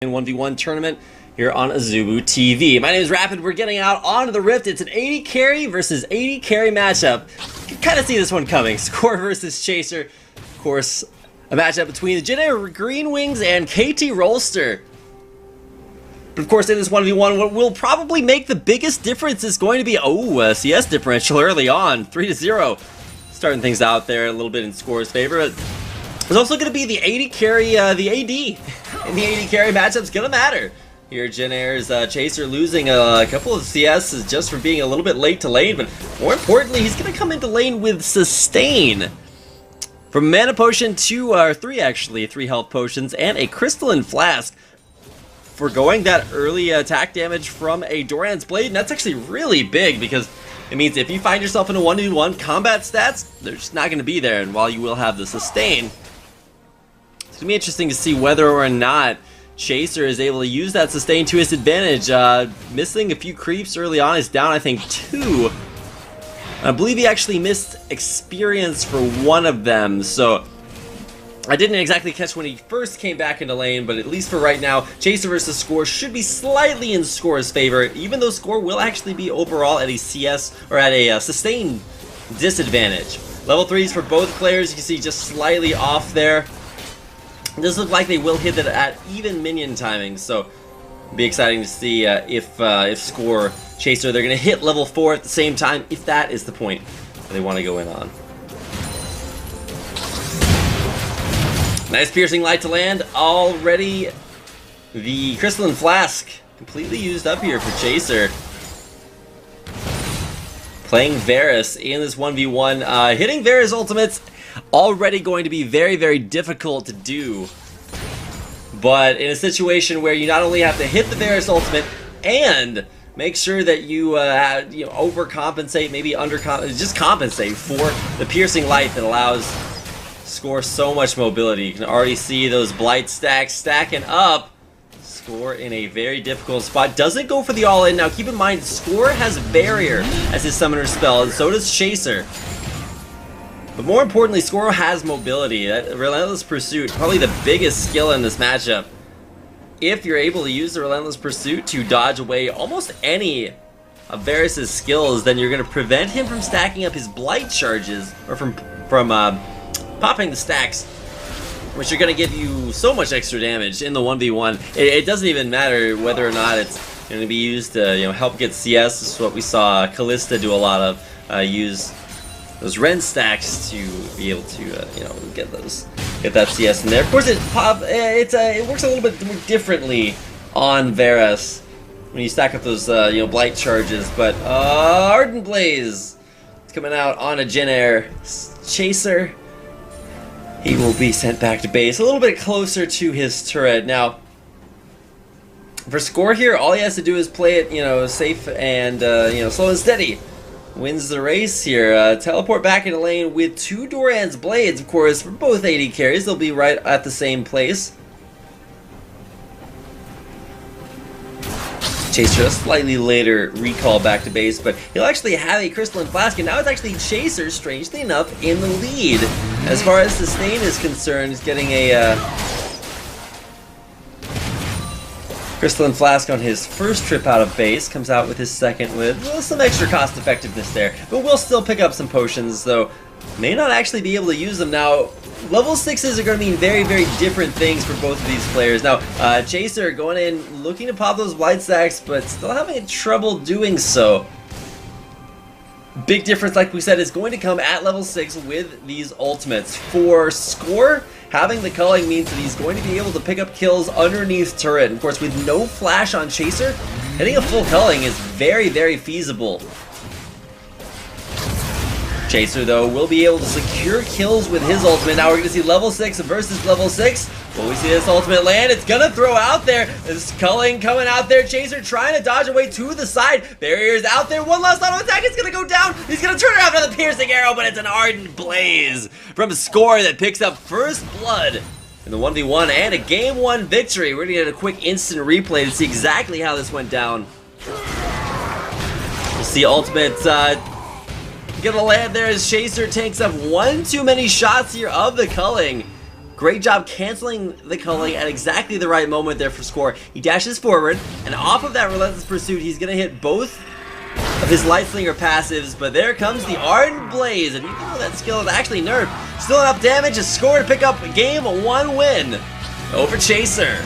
in 1v1 tournament here on Azubu TV. My name is Rapid. We're getting out onto the Rift. It's an 80 carry versus 80 carry matchup. You can kind of see this one coming. Score versus Chaser. Of course, a matchup between the Jin Green Wings and KT Rolster. But of course, in this 1v1, what will probably make the biggest difference is going to be, a CS differential early on, 3-0. Starting things out there a little bit in Score's favor. There's also going to be the 80 carry, the AD. And the 80 carry matchup's going to matter. Here, Jin Air's Chaser losing a couple of CSs just for being a little bit late to lane. But more importantly, he's going to come into lane with Sustain. From Mana Potion to, three health potions, and a Crystalline Flask. Forgoing that early attack damage from a Doran's Blade, and that's actually really big because it means if you find yourself in a 1v1 combat stats, they're just not going to be there, and while you will have the Sustain, it's going to be interesting to see whether or not Chaser is able to use that Sustain to his advantage. Missing a few creeps early on, is down I think 2. I believe he actually missed experience for one of them, so I didn't exactly catch when he first came back into lane, but at least for right now, Chaser versus Score should be slightly in Score's favor, even though Score will actually be overall at a CS, or at a Sustain disadvantage. Level 3s for both players, you can see just slightly off there. It does look like they will hit it at even minion timing, so it'll be exciting to see if Score, Chaser, they're going to hit level 4 at the same time, if that is the point that they want to go in on. Nice piercing light to land. Already the Crystalline Flask completely used up here for Chaser. Playing Varus in this 1v1. Hitting Varus ultimates already going to be very, very difficult to do. But in a situation where you not only have to hit the Varus ultimate and make sure that you overcompensate, maybe undercompensate, just compensate for the piercing light that allows Score so much mobility. You can already see those blight stacks stacking up. Score in a very difficult spot. Doesn't go for the all-in. Now keep in mind, Score has Barrier as his summoner spell, and so does Chaser. But more importantly, Score has mobility. That Relentless Pursuit, probably the biggest skill in this matchup. If you're able to use the Relentless Pursuit to dodge away almost any of Varus' skills, then you're going to prevent him from stacking up his blight charges, or from popping the stacks, which are going to give you so much extra damage in the 1v1. It doesn't even matter whether or not it's going to be used to help get CS. This is what we saw Callista do a lot of, use those Ren stacks to be able to get that CS in there. Of course, it works a little bit differently on Varus when you stack up those blight charges. But Ardent Blaze, it's coming out on a Jin Air Chaser. He will be sent back to base, a little bit closer to his turret. Now, for Score here, all he has to do is play it, safe and, slow and steady. Wins the race here. Teleport back into lane with 2 Doran's Blades, of course, for both 80 carries. They'll be right at the same place. Chaser a slightly later recall back to base, but he'll actually have a Crystalline Flask, and now it's actually Chaser, strangely enough, in the lead. As far as Sustain is concerned, he's getting a Crystalline Flask on his first trip out of base, comes out with his second with some extra cost effectiveness there, but will still pick up some potions, though may not actually be able to use them. Now, level 6s are going to mean very, very different things for both of these players. Now, Chaser going in, looking to pop those blight stacks, but still having trouble doing so. Big difference, like we said, is going to come at level 6 with these ultimates. For Score, having the culling means that he's going to be able to pick up kills underneath turret. And of course, with no flash on Chaser, hitting a full culling is very, very feasible. Chaser, though, will be able to secure kills with his ultimate. Now we're going to see level 6 versus level 6. Will we see this ultimate land? It's going to throw out there. This culling coming out there. Chaser trying to dodge away to the side. Barrier's out there. One last auto attack. It's going to go down. He's going to turn around for the piercing arrow, but it's an Ardent Blaze from Score that picks up first blood in the 1v1 and a game 1 victory. We're going to get a quick instant replay to see exactly how this went down. We'll see ultimate gonna land there as Chaser takes up one too many shots here of the culling. Great job canceling the culling at exactly the right moment there for Score. He dashes forward, and off of that Relentless Pursuit, he's going to hit both of his Light Slinger passives, but there comes the Ardent Blaze, and even though that skill is actually nerfed, still enough damage to Score to pick up Game 1 win over Chaser.